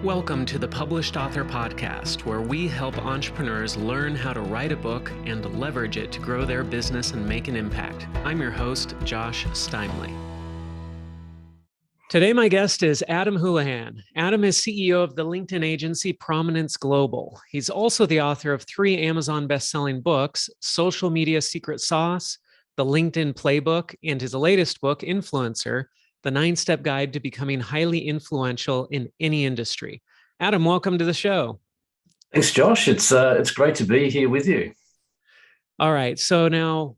Welcome to the Published Author Podcast, where we help entrepreneurs learn how to write a book and leverage it to grow their business and make an impact. I'm your host, Josh Steimle. Today, my guest is Adam Houlahan. Adam is CEO of the LinkedIn agency Prominence Global. He's also the author of 3 Amazon best-selling books, Social Media Secret Sauce, The LinkedIn Playbook, and his latest book, Influencer, the 9-Step Guide to Becoming Highly Influential in Any Industry. Adam, welcome to the show. Thanks, Josh. It's great to be here with you. All right. So now,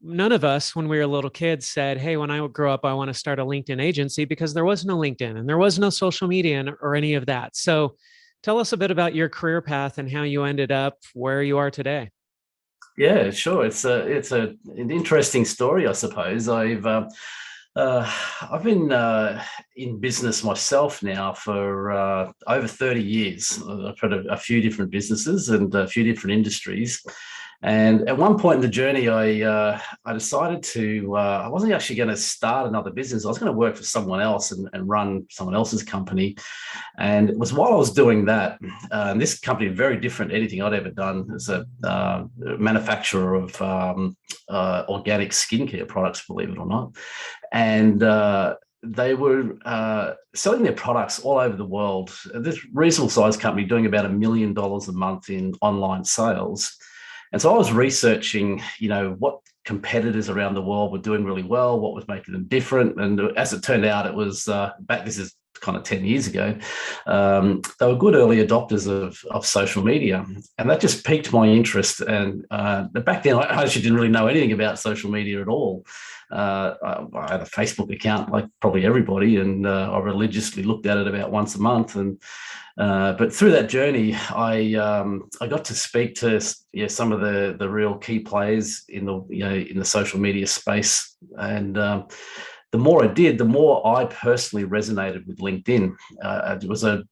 none of us, when we were little kids, said, hey, when I grow up, I want to start a LinkedIn agency, because there was no LinkedIn and there was no social media or any of that. So tell us a bit about your career path and how you ended up where you are today. Yeah, sure. It's an interesting story, I suppose. I've been in business myself now for over 30 years. I've had a few different businesses and a few different industries. And at one point in the journey, I decided to, I wasn't actually going to start another business. I was going to work for someone else and run someone else's company. And it was while I was doing that, and this company, very different to anything I'd ever done, as a manufacturer of organic skincare products, believe it or not. And they were selling their products all over the world. This reasonable sized company doing about $1 million a month in online sales. And so I was researching, what competitors around the world were doing really well, what was making them different. And as it turned out, it was this is kind of 10 years ago, they were good early adopters of social media. And that just piqued my interest. And back then, I actually didn't really know anything about social media at all. I had a Facebook account like probably everybody, and I religiously looked at it about once a month. And but through that journey, I got to speak to some of the real key players in the social media space. And the more I did, the more I personally resonated with LinkedIn. It was a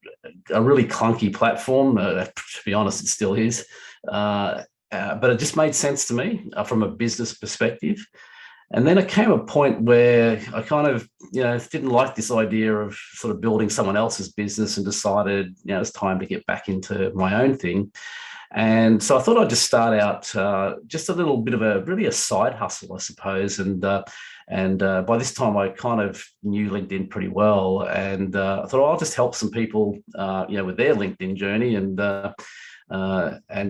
really clunky platform. To be honest, it still is. But it just made sense to me from a business perspective. And then it came a point where I kind of, didn't like this idea of sort of building someone else's business, and decided, it's time to get back into my own thing. And so I thought I'd just start out just a little bit of a side hustle, I suppose. And by this time, I kind of knew LinkedIn pretty well. And I thought, I'll just help some people, with their LinkedIn journey, and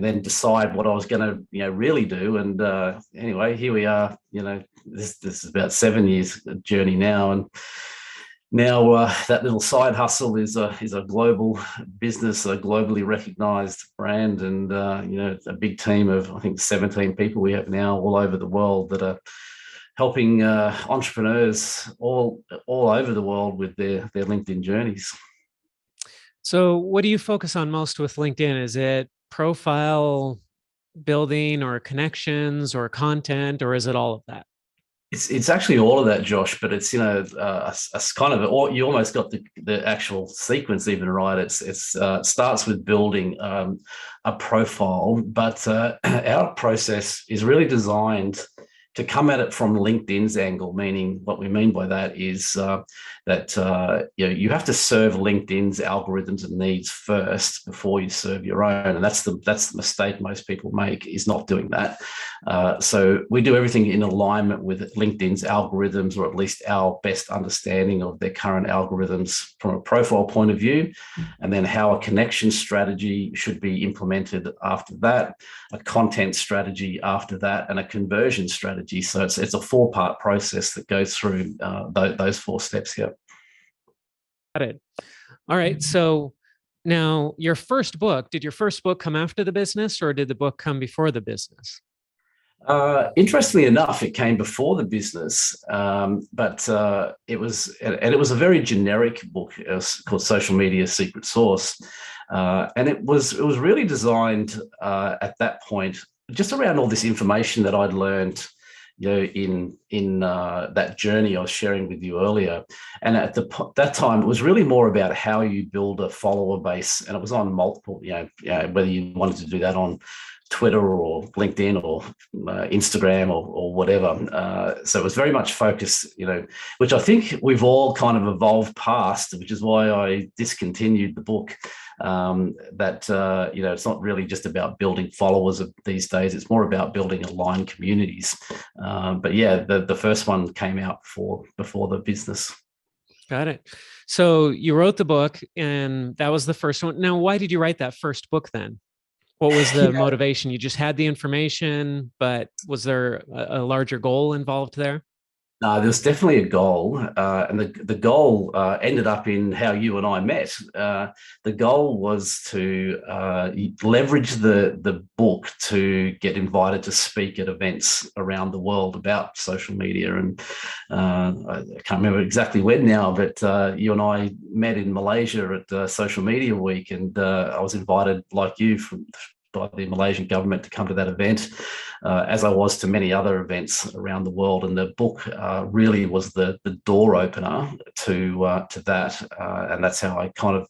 then decide what I was going to, really do. And anyway, here we are. This is about 7 years journey now, and now that little side hustle is a global business, a globally recognized brand, and a big team of, I think, 17 people we have now all over the world that are helping entrepreneurs all over the world with their LinkedIn journeys. So what do you focus on most with LinkedIn? Is it profile building or connections or content, or is it all of that? It's actually all of that, Josh, but it's, a kind of, you almost got the actual sequence even right. It starts with building a profile, but our process is really designed to come at it from LinkedIn's angle, meaning what we mean by that is that you have to serve LinkedIn's algorithms and needs first before you serve your own, and that's the mistake most people make, is not doing that. So we do everything in alignment with LinkedIn's algorithms, or at least our best understanding of their current algorithms from a profile point of view, and then how a connection strategy should be implemented after that, a content strategy after that, and a conversion strategy. So it's a 4-part process that goes through those 4 steps here. Got it. All right. So now, did your first book come after the business, or did the book come before the business? Interestingly enough, it came before the business, but it was a very generic book. It was called Social Media Secret Sauce, and it was really designed at that point just around all this information that I'd learned, in that journey I was sharing with you earlier. And at that time, it was really more about how you build a follower base, and it was on multiple, whether you wanted to do that on Twitter or LinkedIn or Instagram or whatever. So it was very much focused, which I think we've all kind of evolved past, which is why I discontinued the book. It's not really just about building followers these days. It's more about building aligned communities. But yeah, the first one came out before the business. Got it. So you wrote the book, and that was the first one. Now, why did you write that first book then? What was the motivation? You just had the information, but was there a larger goal involved there? No, there was definitely a goal, and the goal ended up in how you and I met. The goal was to leverage the book to get invited to speak at events around the world about social media. And I can't remember exactly when now, but you and I met in Malaysia at Social Media Week, and I was invited, like you, by the Malaysian government to come to that event, as I was to many other events around the world. And the book really was the door opener to that, and that's how I kind of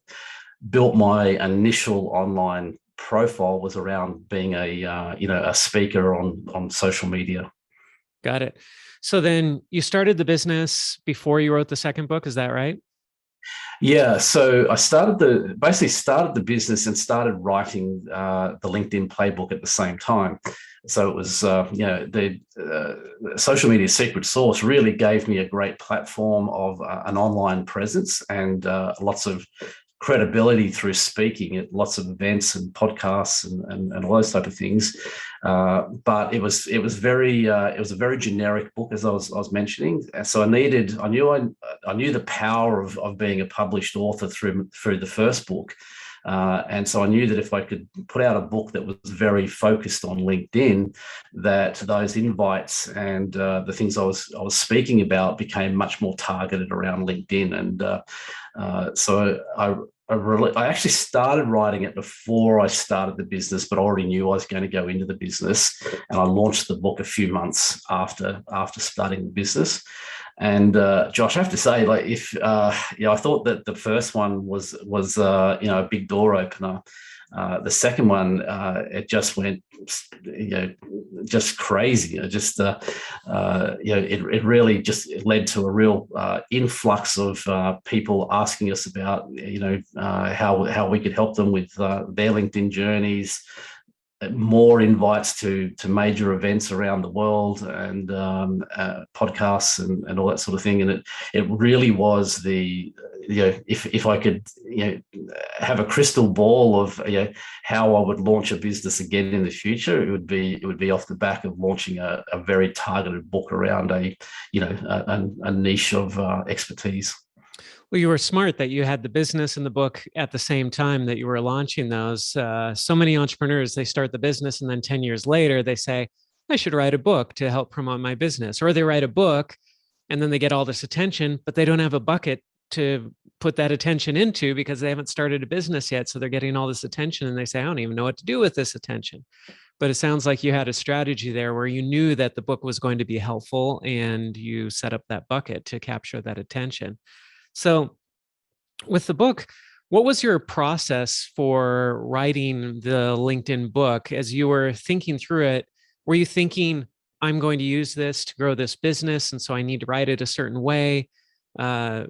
built my initial online profile, was around being a speaker on social media. Got it. So then you started the business before you wrote the second book, is that right? Yeah, so I started the business and started writing the LinkedIn playbook at the same time. So it was, the social media secret sauce really gave me a great platform of an online presence and lots of credibility through speaking at lots of events and podcasts and all those type of things. But it was a very generic book, as I was mentioning. So I knew the power of being a published author through the first book. And so I knew that if I could put out a book that was very focused on LinkedIn, that those invites and the things I was speaking about became much more targeted around LinkedIn. And so I actually started writing it before I started the business, but I already knew I was going to go into the business, and I launched the book a few months after starting the business. And Josh, I have to say, I thought that the first one was a big door opener. The second one, it just went, just crazy. It really just led to a real influx of people asking us about, how we could help them with their LinkedIn journeys, more invites to major events around the world, and podcasts and all that sort of thing. And it really was if I could have a crystal ball of how I would launch a business again in the future, it would be off the back of launching a very targeted book around a niche of expertise. Well, you were smart that you had the business and the book at the same time that you were launching those. So many entrepreneurs, they start the business and then 10 years later, they say, I should write a book to help promote my business. Or they write a book and then they get all this attention, but they don't have a bucket to put that attention into because they haven't started a business yet. So they're getting all this attention and they say, I don't even know what to do with this attention. But it sounds like you had a strategy there where you knew that the book was going to be helpful and you set up that bucket to capture that attention. So with the book, what was your process for writing the LinkedIn book as you were thinking through it? Were you thinking, I'm going to use this to grow this business, and so I need to write it a certain way? How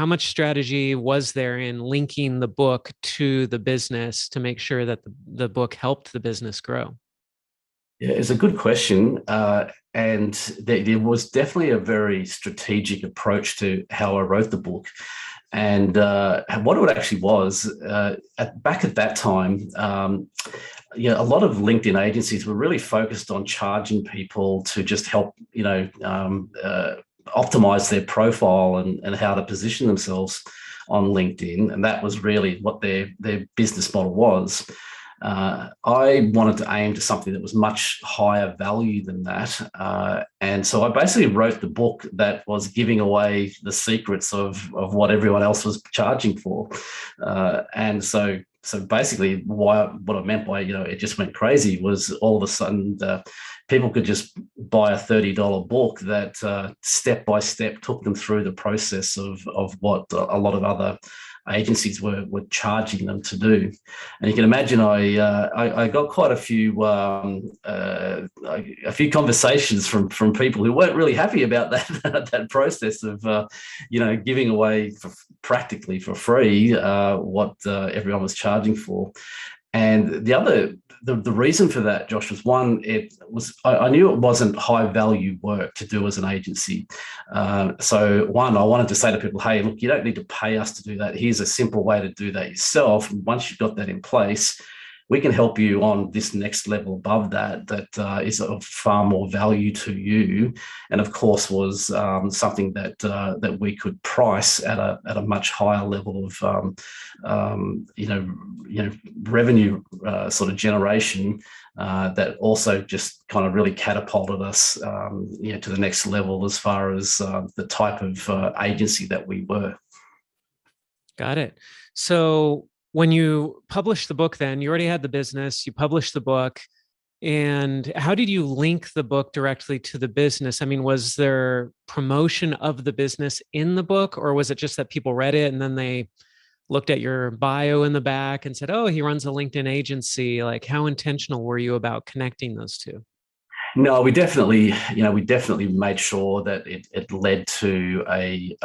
much strategy was there in linking the book to the business to make sure that the book helped the business grow? Yeah, it's a good question. And there was definitely a very strategic approach to how I wrote the book. And what it actually was, back at that time, a lot of LinkedIn agencies were really focused on charging people to just help, optimize their profile and how to position themselves on LinkedIn. And that was really what their business model was. I wanted to aim to something that was much higher value than that. And so I basically wrote the book that was giving away the secrets of what everyone else was charging for. And so basically what I meant by, it just went crazy was all of a sudden people could just buy a $30 book that step by step took them through the process of what a lot of other agencies were charging them to do. And you can imagine I got quite a few conversations from people who weren't really happy about that process of giving away practically for free what everyone was charging for. And the reason for that, Josh, was one, I knew it wasn't high value work to do as an agency. So one, I wanted to say to people, hey, look, you don't need to pay us to do that. Here's a simple way to do that yourself. And once you've got that in place, we can help you on this next level above that is of far more value to you, and of course was something that we could price at a much higher level of revenue sort of generation that also just kind of really catapulted us to the next level as far as the type of agency that we were. Got it. So when you published the book, then you already had the business, you published the book, and how did you link the book directly to the business? I mean, was there promotion of the business in the book, or was it just that people read it and then they looked at your bio in the back and said, oh, he runs a LinkedIn agency? Like, how intentional were you about connecting those two? No, we definitely made sure that it led to a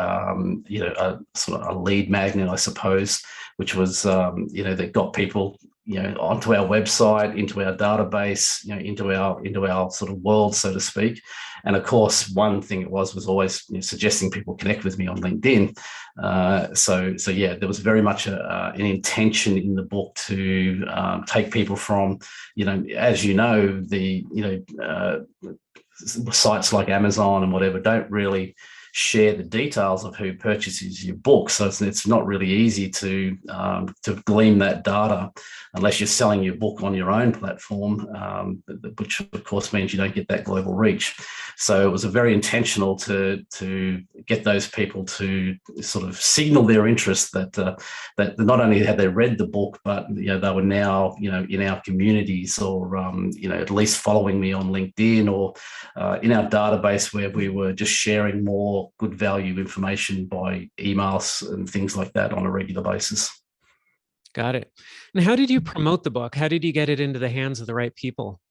sort of a lead magnet, I suppose, which was that got people onto our website, into our database, into our sort of world, so to speak. And of course, one thing it was always suggesting people connect with me on LinkedIn. So yeah, there was very much an intention in the book to take people from, as the sites like Amazon and whatever don't really share the details of who purchases your book. So it's not really easy to glean that data unless you're selling your book on your own platform, which of course means you don't get that global reach. So it was very intentional to get those people to sort of signal their interest that not only had they read the book, but they were now in our communities, or at least following me on LinkedIn, or in our database where we were just sharing more good value information by emails and things like that on a regular basis. Got it. And how did you promote the book? How did you get it into the hands of the right people?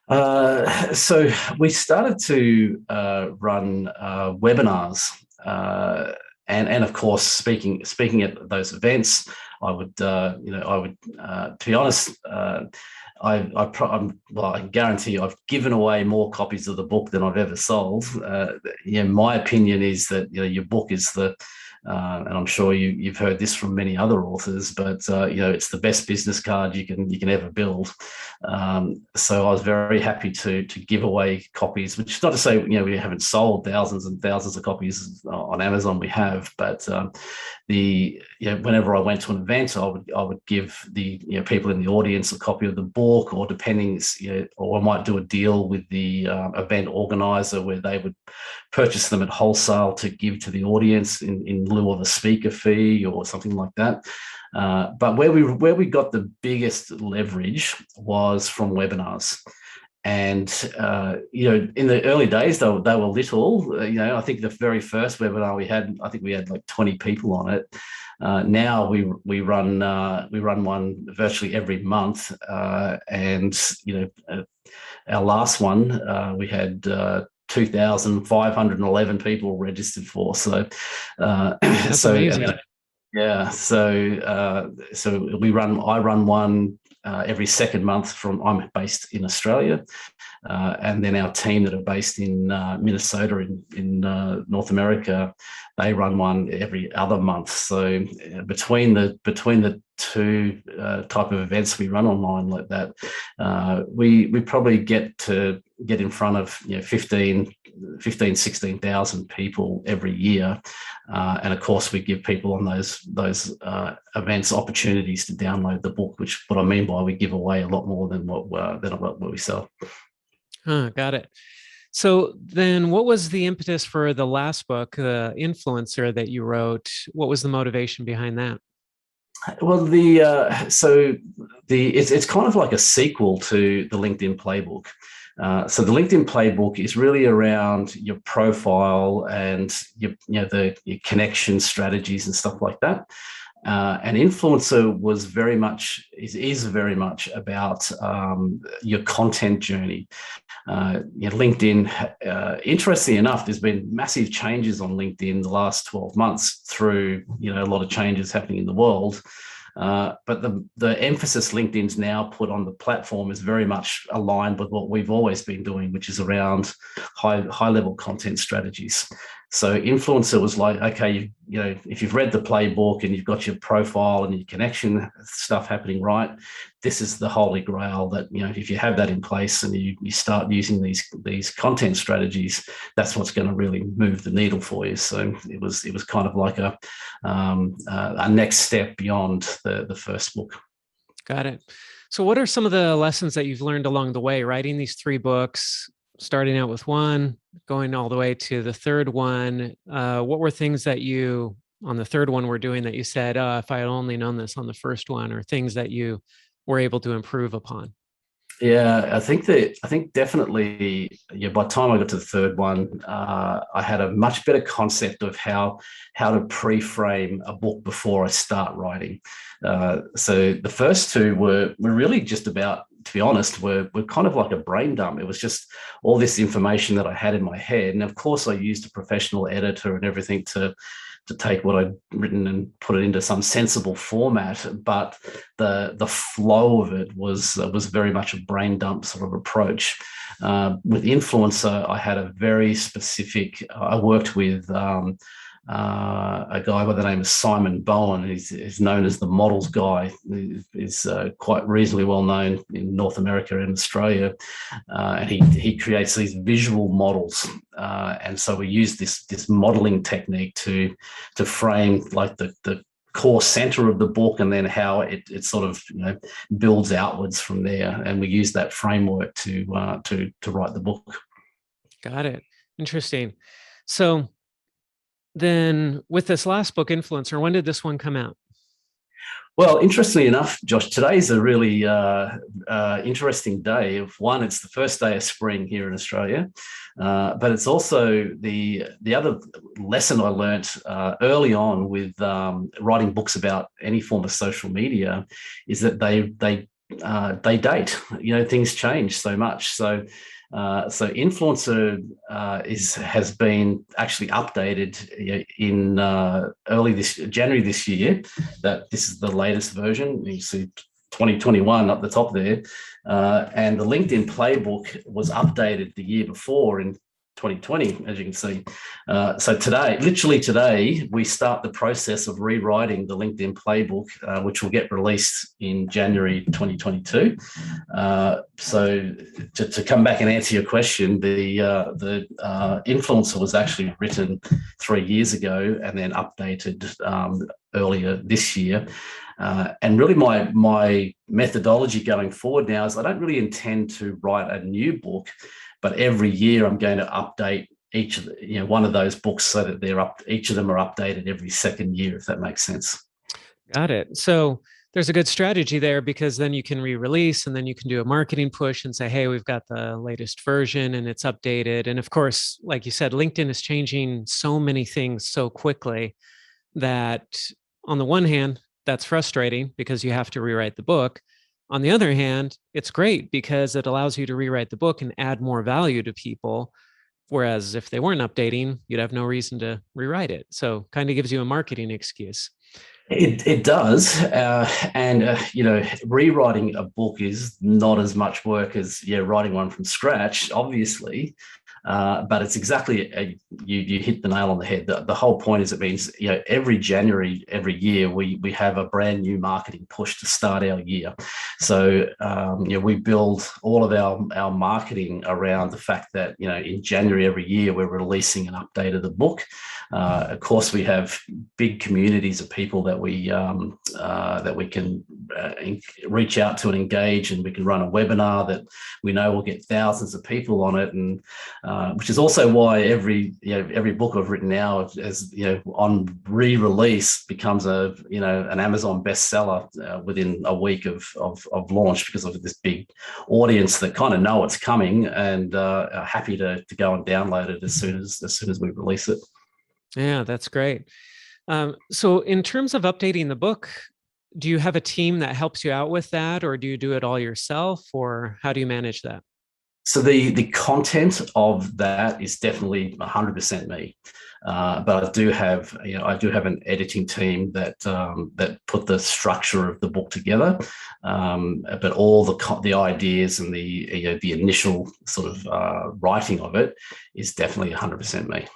So we started to run webinars, and of course, speaking at those events, I would to be honest, I guarantee you, I've given away more copies of the book than I've ever sold. My opinion is that your book is and I'm sure you've heard this from many other authors, but it's the best business card you can ever build. So I was very happy to give away copies, which is not to say we haven't sold thousands and thousands of copies on Amazon. We have, but whenever I went to an event, I would give the people in the audience a copy of the book, or depending, or I might do a deal with the event organizer where they would purchase them at wholesale to give to the audience in lieu of a speaker fee or something like that. But where we got the biggest leverage was from webinars. And in the early days, they were little. I think the very first webinar we had like 20 people on it. Now we run one virtually every month, and our last one we had 2,511 people registered for. So that's amazing. Yeah, so I run one every second month. I'm based in Australia, and then our team that are based in Minnesota in North America, they run one every other month. So between the two type of events we run online like that, we probably get in front of 15 16,000 people every year. And of course, we give people on those events opportunities to download the book, which what I mean by we give away a lot more than what we sell. Got it. So then what was the impetus for the last book, the Influencer, that you wrote? What was the motivation behind that? Well, it's kind of like a sequel to the LinkedIn Playbook. So the LinkedIn Playbook is really around your profile and your connection strategies and stuff like that. And Influencer is very much about your content journey. LinkedIn, interestingly enough, there's been massive changes on LinkedIn in the last 12 months through a lot of changes happening in the world. But the emphasis LinkedIn's now put on the platform is very much aligned with what we've always been doing, which is around high level content strategies. So Influencer was like, okay, if you've read the playbook and you've got your profile and your connection stuff happening right, this is the holy grail that, if you have that in place and you start using these content strategies, that's what's going to really move the needle for you. So it was kind of like a next step beyond the first book. Got it. So what are some of the lessons that you've learned along the way, writing these 3 books, starting out with one, going all the way to the third one? What were things that you, on the third one, were doing that you said, if I had only known this on the first one, or things that you were able to improve upon? Yeah, I think definitely, by the time I got to the third one, I had a much better concept of how to pre-frame a book before I start writing. So the first 2 were really just about, to be honest, were kind of like a brain dump. It was just all this information that I had in my head. And of course, I used a professional editor and everything to take what I'd written and put it into some sensible format. But the flow of it was very much a brain dump sort of approach. With Influencer, I had a very specific, I worked with a guy by the name of Simon Bowen. He's known as the models guy. He's quite reasonably well known in North America and Australia, and he creates these visual models. And so we use this modeling technique to frame like the core center of the book, and then how it sort of builds outwards from there. And we use that framework to write the book. Got it. Interesting. So then with this last book, Influencer, when did this one come out? Well, interestingly enough, Josh, today's a really interesting day. It's the first day of spring here in Australia, but it's also the other lesson I learnt early on with writing books about any form of social media is that they date. Things change so much. So Influencer has been actually updated in January this year. That this is the latest version. You see 2021 up the top there, and the LinkedIn Playbook was updated the year before in 2020, as you can see. So literally today, we start the process of rewriting the LinkedIn Playbook, which will get released in January 2022. So to come back and answer your question, the Influencer was actually written 3 years ago and then updated earlier this year. And really my methodology going forward now is I don't really intend to write a new book, but every year I'm going to update one of those books so that each of them are updated every second year, if that makes sense. Got it. So there's a good strategy there, because then you can re-release and then you can do a marketing push and say, hey, we've got the latest version and it's updated. And of course, like you said, LinkedIn is changing so many things so quickly that on the one hand, that's frustrating because you have to rewrite the book. On the other hand, it's great because it allows you to rewrite the book and add more value to people. Whereas if they weren't updating, you'd have no reason to rewrite it. So kind of gives you a marketing excuse. It does. Rewriting a book is not as much work as writing one from scratch, obviously. But it's exactly, you hit the nail on the head. The whole point is, it means, every January, every year, we have a brand new marketing push to start our year. So we build all of our marketing around the fact that in January every year we're releasing an update of the book. Of course, we have big communities of people that we can reach out to and engage, and we can run a webinar that we know will get thousands of people on it, and which is also why every book I've written now, as on re-release, becomes an Amazon bestseller within a week of launch, because of this big audience that kind of know it's coming and are happy to go and download it as soon as we release it. Yeah, that's great. So in terms of updating the book, do you have a team that helps you out with that, or do you do it all yourself, or how do you manage that? So the content of that is definitely 100% me, but I do have an editing team that put the structure of the book together, but all the ideas and the initial sort of writing of it is definitely 100% me.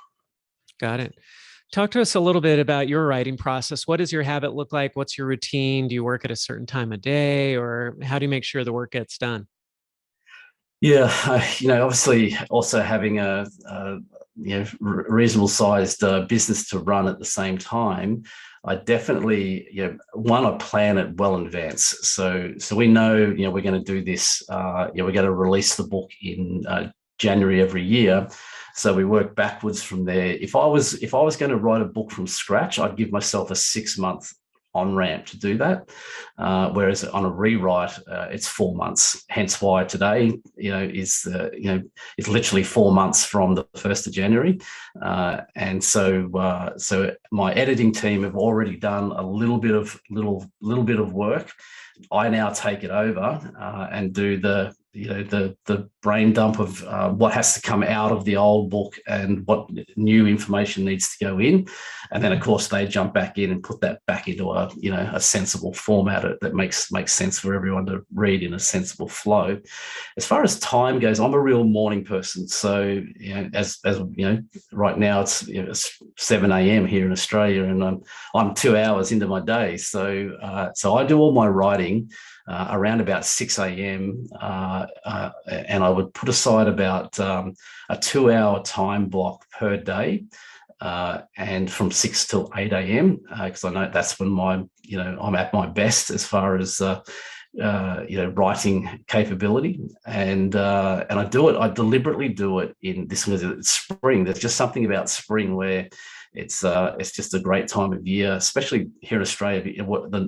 Got it. Talk to us a little bit about your writing process. What does your habit look like? What's your routine? Do you work at a certain time of day, or how do you make sure the work gets done? Yeah, obviously also having a reasonable sized business to run at the same time, I definitely, I plan it well in advance. So we know, we're going to do this, we're going to release the book in January every year. So we work backwards from there. If I was going to write a book from scratch, I'd give myself a 6-month on ramp to do that. Whereas on a rewrite, it's 4 months. Hence why today, is it's literally 4 months from the 1st of January. And so my editing team have already done a little bit of work. I now take it over and do the brain dump of what has to come out of the old book and what new information needs to go in, and then of course they jump back in and put that back into a sensible format that makes sense for everyone to read in a sensible flow. As far as time goes, I'm a real morning person, so as right now it's 7 a.m. here in Australia, and I'm 2 hours into my day, so I do all my writing around about 6 a.m. And I would put aside about a 2-hour time block per day, and from 6 till 8 a.m. Because I know that's when I'm at my best as far as writing capability, and I deliberately do it in this. It's spring. There's just something about spring where it's just a great time of year, especially here in Australia.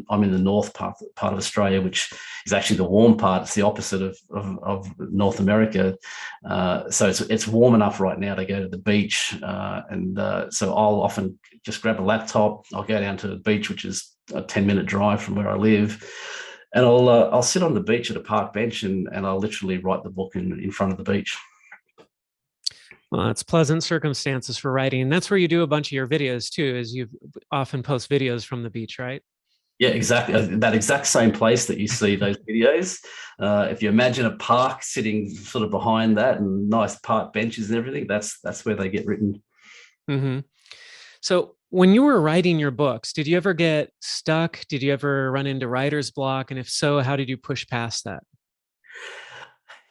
I'm in the north part of Australia, which is actually the warm part. It's the opposite of North America. So it's warm enough right now to go to the beach. So I'll often just grab a laptop. I'll go down to the beach, which is a 10-minute drive from where I live. And I'll sit on the beach at a park bench and I'll literally write the book in front of the beach. Well, it's pleasant circumstances for writing. And that's where you do a bunch of your videos too, is you often post videos from the beach, right? Yeah, exactly. That exact same place that you see those videos. If you imagine a park sitting sort of behind that and nice park benches and everything, that's where they get written. Mm-hmm. So when you were writing your books, did you ever get stuck? Did you ever run into writer's block? And if so, how did you push past that?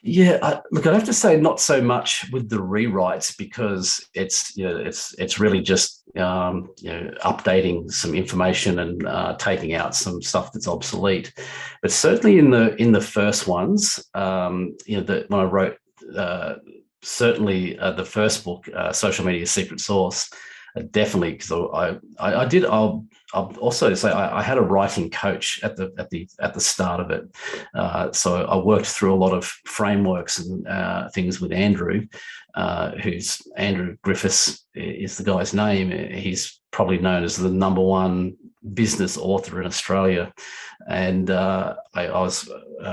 Yeah, look, I'd have to say not so much with the rewrites, because it's really just updating some information and taking out some stuff that's obsolete. But certainly in the first ones, when I wrote certainly the first book, Social Media Secret Sauce, definitely, because I did. I'll also say I had a writing coach at the start of it, so I worked through a lot of frameworks and things with Andrew, who's Andrew Griffiths is the guy's name. He's probably known as the #1 business author in Australia. And I was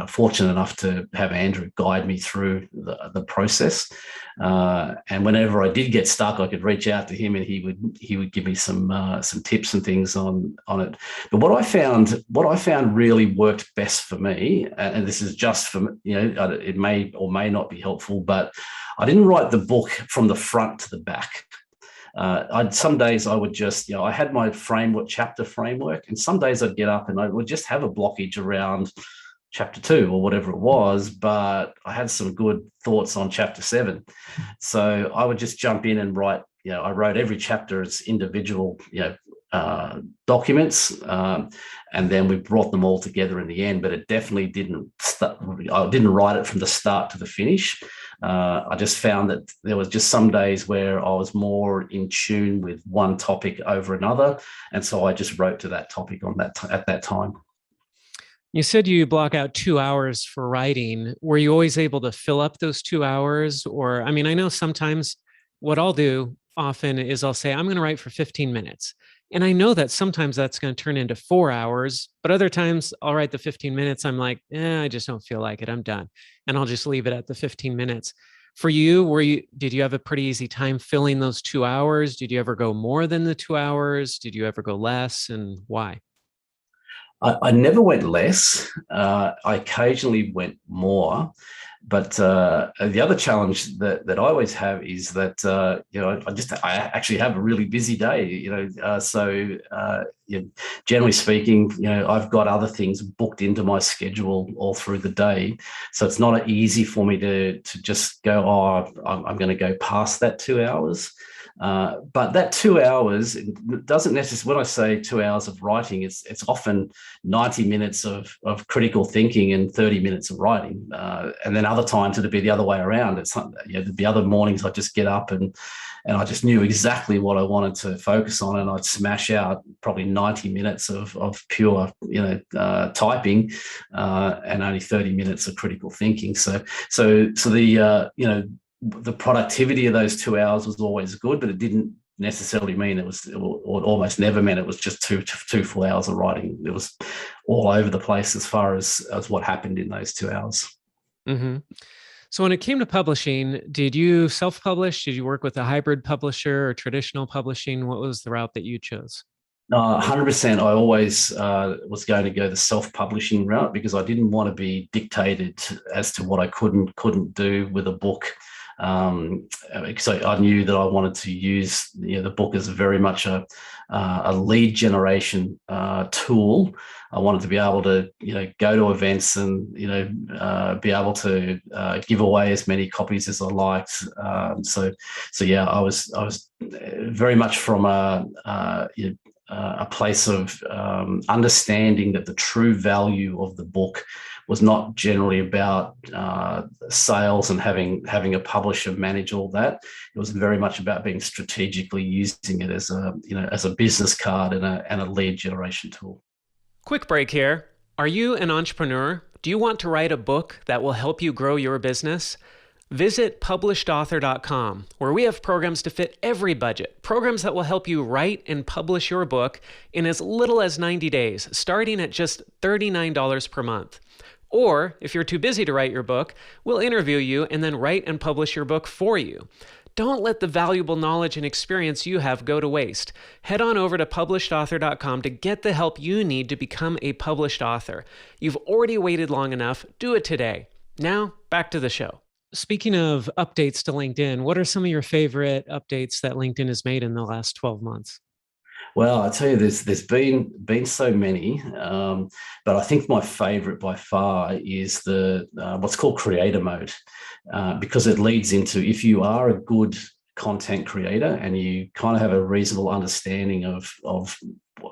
fortunate enough to have Andrew guide me through the process. And whenever I did get stuck, I could reach out to him, and he would give me some tips and things on it. But what I found really worked best for me, and this is just for, it may or may not be helpful, but I didn't write the book from the front to the back. Some days I would just, I had my chapter framework, and some days I'd get up and I would just have a blockage around chapter 2 or whatever it was, but I had some good thoughts on chapter 7. So I would just jump in and write, I wrote every chapter as individual, documents, and then we brought them all together in the end, but it definitely I didn't write it from the start to the finish. I just found that there was just some days where I was more in tune with one topic over another, and so I just wrote to that topic at that time. You said you block out 2 hours for writing. Were you always able to fill up those 2 hours? Or, I know sometimes what I'll do often is I'll say, I'm going to write for 15 minutes. And I know that sometimes that's going to turn into 4 hours, but other times I'll write the 15 minutes. I'm like, I just don't feel like it. I'm done. And I'll just leave it at the 15 minutes. For you, did you have a pretty easy time filling those 2 hours? Did you ever go more than the 2 hours? Did you ever go less, and why? I never went less. I occasionally went more. But the other challenge that I always have is that, I actually have a really busy day, generally speaking, I've got other things booked into my schedule all through the day. So it's not easy for me to just go, I'm going to go past that 2 hours. But that 2 hours doesn't necessarily, when I say 2 hours of writing, it's often 90 minutes of critical thinking and 30 minutes of writing. And then other times it'd be the other way around. It's there'd be other mornings I'd just get up and I just knew exactly what I wanted to focus on, and I'd smash out probably 90 minutes of pure, typing, and only 30 minutes of critical thinking. So the productivity of those 2 hours was always good, but it didn't necessarily mean or almost never meant it was just two full hours of writing. It was all over the place as far as what happened in those 2 hours. Mm-hmm. So when it came to publishing, did you self-publish? Did you work with a hybrid publisher or traditional publishing? What was the route that you chose? 100%. I always was going to go the self-publishing route because I didn't want to be dictated as to what I couldn't do with a book. Because I knew that I wanted to use the book as very much a lead generation tool. I wanted to be able to go to events and be able to give away as many copies as I liked. So yeah, I was very much from a place of understanding that the true value of the book was not generally about sales and having a publisher manage all that. It was very much about being strategically using it as a business card and a lead generation tool. Quick break here. Are you an entrepreneur? Do you want to write a book that will help you grow your business? Visit publishedauthor.com, where we have programs to fit every budget, programs that will help you write and publish your book in as little as 90 days, starting at just $39 per month. Or, if you're too busy to write your book, we'll interview you and then write and publish your book for you. Don't let the valuable knowledge and experience you have go to waste. Head on over to publishedauthor.com to get the help you need to become a published author. You've already waited long enough. Do it today. Now, back to the show. Speaking of updates to LinkedIn, what are some of your favorite updates that LinkedIn has made in the last 12 months? Well, I tell you, there's been so many, but I think my favorite by far is the what's called creator mode, because it leads into, if you are a good content creator and you kind of have a reasonable understanding of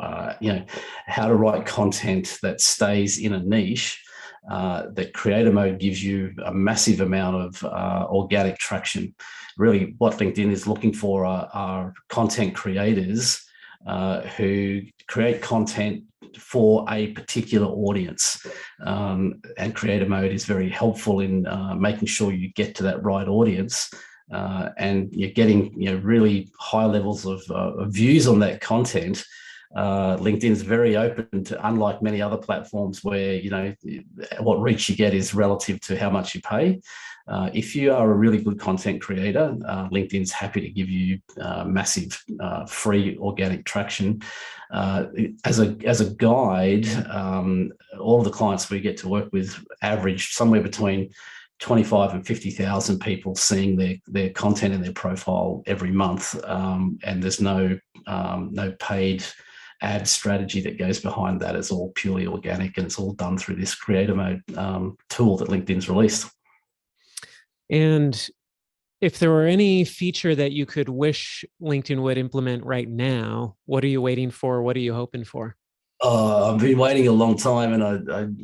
how to write content that stays in a niche, that creator mode gives you a massive amount of organic traction. Really, what LinkedIn is looking for are content creators who create content for a particular audience, and creator mode is very helpful in making sure you get to that right audience and you're getting really high levels of views on that content, LinkedIn is very open to, unlike many other platforms where what reach you get is relative to how much you pay. If you are a really good content creator, LinkedIn's happy to give you massive free organic traction. As a guide, all of the clients we get to work with average somewhere between 25 and 50,000 people seeing their content and their profile every month, and there's no paid ad strategy that goes behind that. It's all purely organic, and it's all done through this creator mode tool that LinkedIn's released. And if there were any feature that you could wish LinkedIn would implement right now, what are you waiting for? What are you hoping for? I've been waiting a long time, and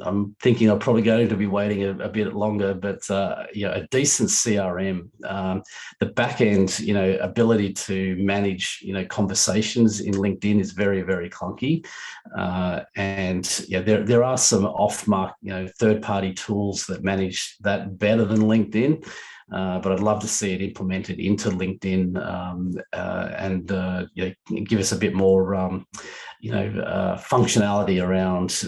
I'm thinking I'm probably going to be waiting a bit longer. But a decent CRM, the back end, ability to manage, conversations in LinkedIn is very, very clunky. And there are some off-mark, third-party tools that manage that better than LinkedIn. But I'd love to see it implemented into LinkedIn, and give us a bit more, functionality around,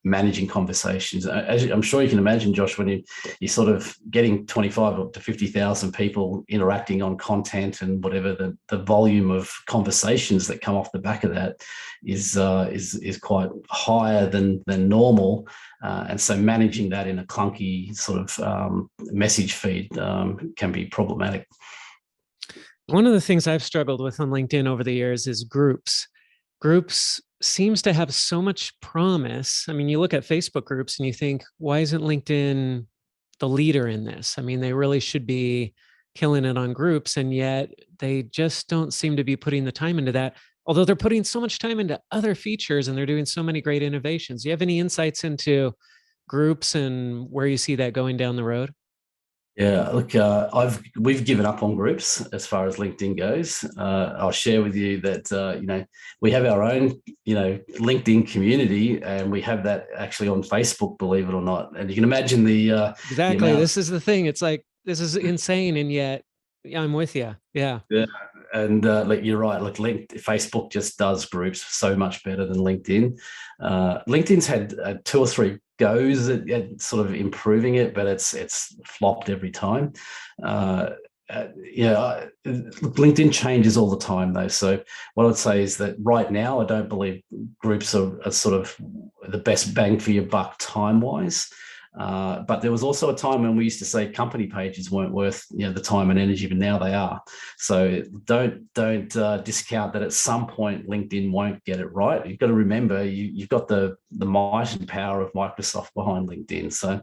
managing conversations. As I'm sure you can imagine, Josh, when you're sort of getting 25 to 50,000 people interacting on content and whatever, the volume of conversations that come off the back of that is quite higher than normal. And so managing that in a clunky sort of message feed can be problematic. One of the things I've struggled with on LinkedIn over the years is groups. Groups seems to have so much promise. I mean, you look at Facebook groups and you think, why isn't LinkedIn the leader in this? I mean, they really should be killing it on groups, and yet they just don't seem to be putting the time into that. Although they're putting so much time into other features and they're doing so many great innovations. Do you have any insights into groups and where you see that going down the road? Yeah, look, we've given up on groups as far as LinkedIn goes. I'll share with you that we have our own LinkedIn community, and we have that actually on Facebook, believe it or not. And you can imagine Exactly. This is the thing. It's like, this is insane, and yet I'm with you. Yeah. Yeah. And you're right. Like Facebook just does groups so much better than LinkedIn. LinkedIn's had 2 or 3 goes at sort of improving it, but it's flopped every time. LinkedIn changes all the time, though. So what I'd say is that right now, I don't believe groups are sort of the best bang for your buck time-wise. But there was also a time when we used to say company pages weren't worth the time and energy, but now they are. So don't discount that at some point LinkedIn won't get it right. You've got to remember you've got the might and power of Microsoft behind LinkedIn. So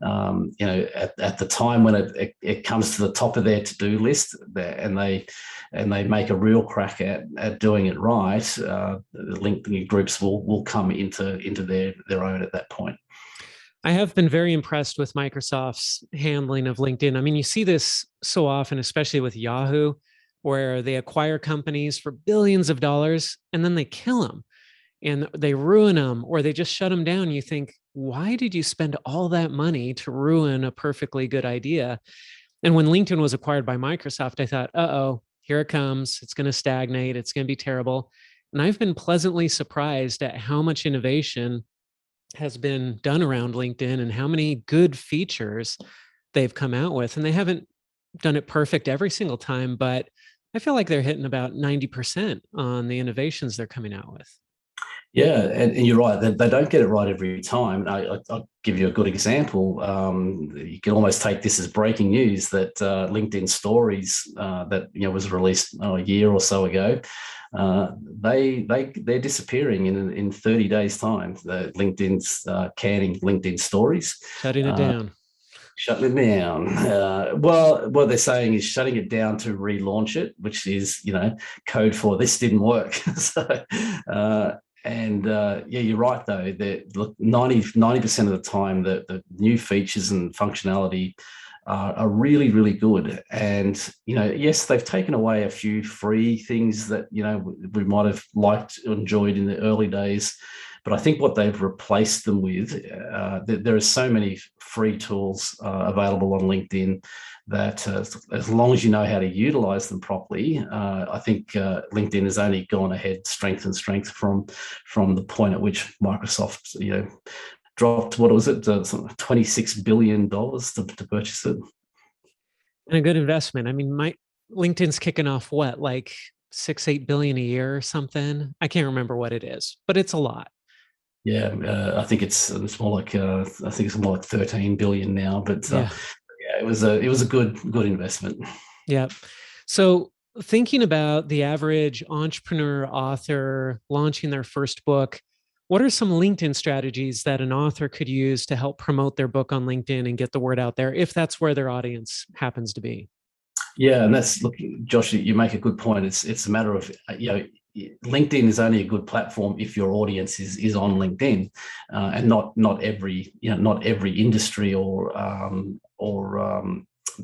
at the time when it comes to the top of their to-do list, and they make a real crack at doing it right, LinkedIn groups will come into their own at that point. I have been very impressed with Microsoft's handling of LinkedIn. I mean, you see this so often, especially with Yahoo, where they acquire companies for billions of dollars and then they kill them and they ruin them, or they just shut them down. You think, why did you spend all that money to ruin a perfectly good idea? And when LinkedIn was acquired by Microsoft, I thought, uh-oh, here it comes. It's going to stagnate. It's going to be terrible. And I've been pleasantly surprised at how much innovation has been done around LinkedIn and how many good features they've come out with. And they haven't done it perfect every single time, but I feel like they're hitting about 90% on the innovations they're coming out with. Yeah, and you're right. They don't get it right every time. I'll give you a good example. You can almost take this as breaking news that LinkedIn Stories that was released a year or so ago, they're disappearing in 30 days' time. The LinkedIn's canning LinkedIn Stories, Shutting it down. Shutting it down. Well, what they're saying is shutting it down to relaunch it, which is code for this didn't work. So. You're right, though, that 90% of the time the new features and functionality are really, really good. And, yes, they've taken away a few free things that, we might have liked or enjoyed in the early days. But I think what they've replaced them with, there are so many free tools available on LinkedIn that as long as you know how to utilize them properly, I think LinkedIn has only gone ahead strength and strength from the point at which Microsoft, dropped, what was it, $26 billion to purchase it. And a good investment. I mean, my LinkedIn's kicking off what, like 6-8 billion a year or something? I can't remember what it is, but it's a lot. Yeah, I think it's more like I think it's more like 13 billion now. But Yeah. yeah, it was a good investment. Yeah. So thinking about the average entrepreneur author launching their first book, what are some LinkedIn strategies that an author could use to help promote their book on LinkedIn and get the word out there if that's where their audience happens to be? Yeah, and look, Josh, you make a good point. It's a matter of LinkedIn is only a good platform if your audience is on LinkedIn, and not every industry or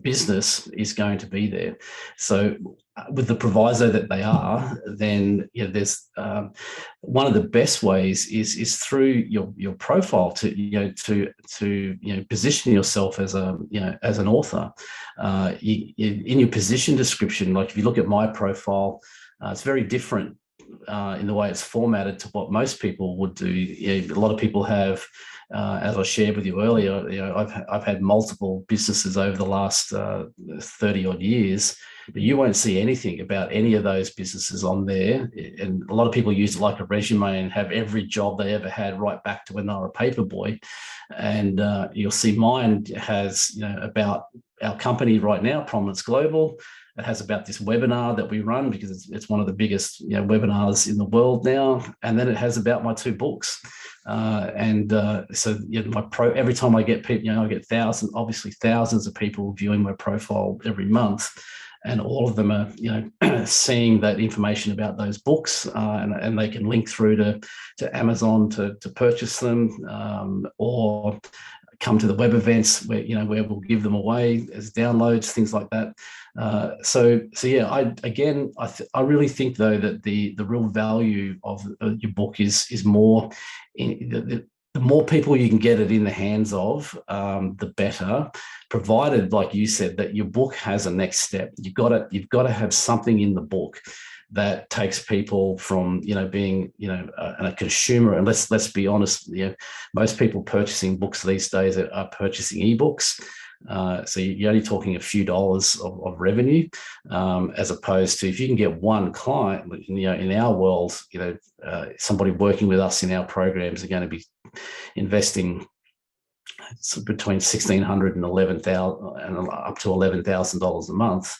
business is going to be there. So with the proviso that they are, then there's one of the best ways is through your profile to position yourself as as an author. In your position description, like if you look at my profile, it's very different in the way it's formatted to what most people would do. A lot of people have, as I shared with you earlier, I've had multiple businesses over the last 30 odd years, but you won't see anything about any of those businesses on there. And a lot of people use it like a resume and have every job they ever had right back to when they were a paper boy. And you'll see mine has about our company right now, Prominence Global. It has about this webinar that we run because it's one of the biggest webinars in the world now. And then it has about my 2 books. So every time I get people, I get thousands of people viewing my profile every month, and all of them are seeing that information about those books, and they can link through to Amazon to purchase them, or come to the web events where we'll give them away as downloads, things like that. So yeah, I really think though that the real value of your book is more in the more people you can get it in the hands of, the better. Provided, like you said, that your book has a next step. You've got to have something in the book that takes people from being a consumer. And let's be honest, most people purchasing books these days are purchasing ebooks. So you're only talking a few dollars of revenue, as opposed to if you can get one client. In our world, somebody working with us in our programs are going to be investing between $1,600 and $11,000 and up to $11,000 a month.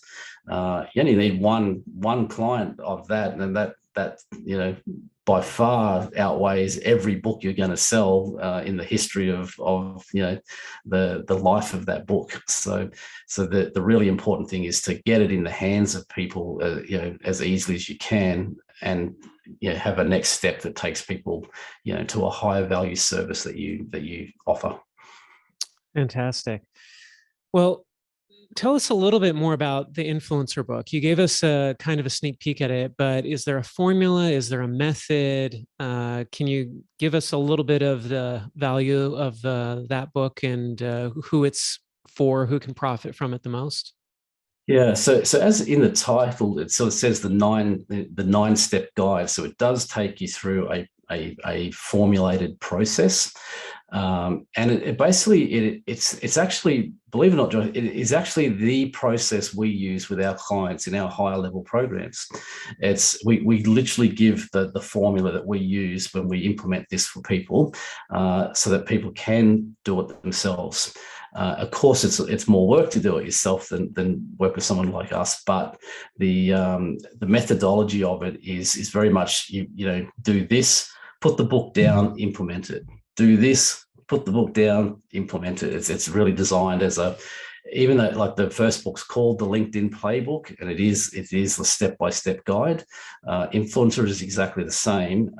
You only need one client of that, and that by far outweighs every book you're going to sell in the history of the life of that book. So the really important thing is to get it in the hands of people as easily as you can, and have a next step that takes people to a higher value service that you offer. Fantastic. Well, tell us a little bit more about the influencer book. You gave us a kind of a sneak peek at it, but is there a formula? Is there a method? Can you give us a little bit of the value of that book and who it's for, who can profit from it the most? Yeah, so as in the title, it sort of says the 9-step guide. So it does take you through a formulated process. And it's actually, believe it or not, John, it is actually the process we use with our clients in our higher level programs. We literally give the formula that we use when we implement this for people, so that people can do it themselves. Of course, it's more work to do it yourself than work with someone like us, but the methodology of it is very much do this, put the book down, implement it. Do this, put the book down, implement it. It's really designed as even though like the first book's called the LinkedIn Playbook, and it is the step-by-step guide. Influencer is exactly the same,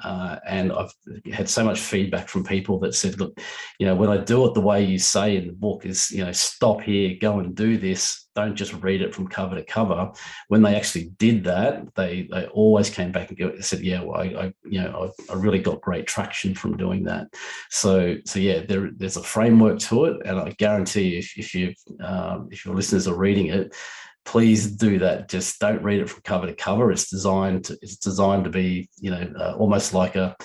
and I've had so much feedback from people that said, look, when I do it the way you say in the book is, stop here, go and do this, don't just read it from cover to cover. When they actually did that, they always came back and said, yeah, well, I really got great traction from doing that. So yeah, there's a framework to it, and I guarantee if your listeners are reading it, please do that. Just don't read it from cover to cover. It's designed to be, almost like a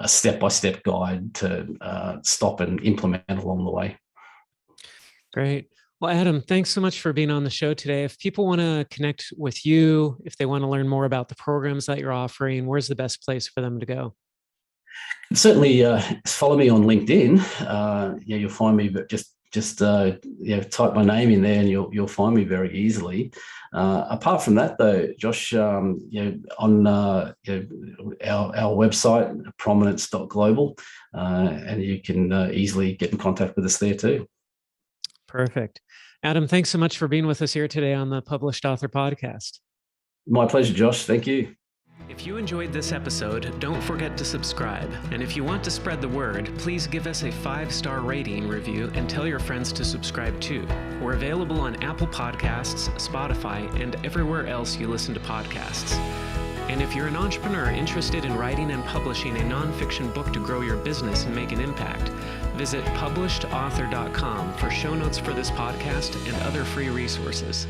step-by-step guide to stop and implement along the way. Great. Well, Adam, thanks so much for being on the show today. If people want to connect with you, if they want to learn more about the programs that you're offering, where's the best place for them to go? Certainly follow me on LinkedIn. You'll find me, but just type my name in there and you'll find me very easily. Apart from that, though, Josh, on our website, prominence.global, and you can easily get in contact with us there too. Perfect. Adam, thanks so much for being with us here today on the Published Author Podcast. My pleasure, Josh. Thank you. If you enjoyed this episode, don't forget to subscribe. And if you want to spread the word, please give us a 5-star rating review and tell your friends to subscribe too. We're available on Apple Podcasts, Spotify, and everywhere else you listen to podcasts. And if you're an entrepreneur interested in writing and publishing a nonfiction book to grow your business and make an impact, visit publishedauthor.com for show notes for this podcast and other free resources.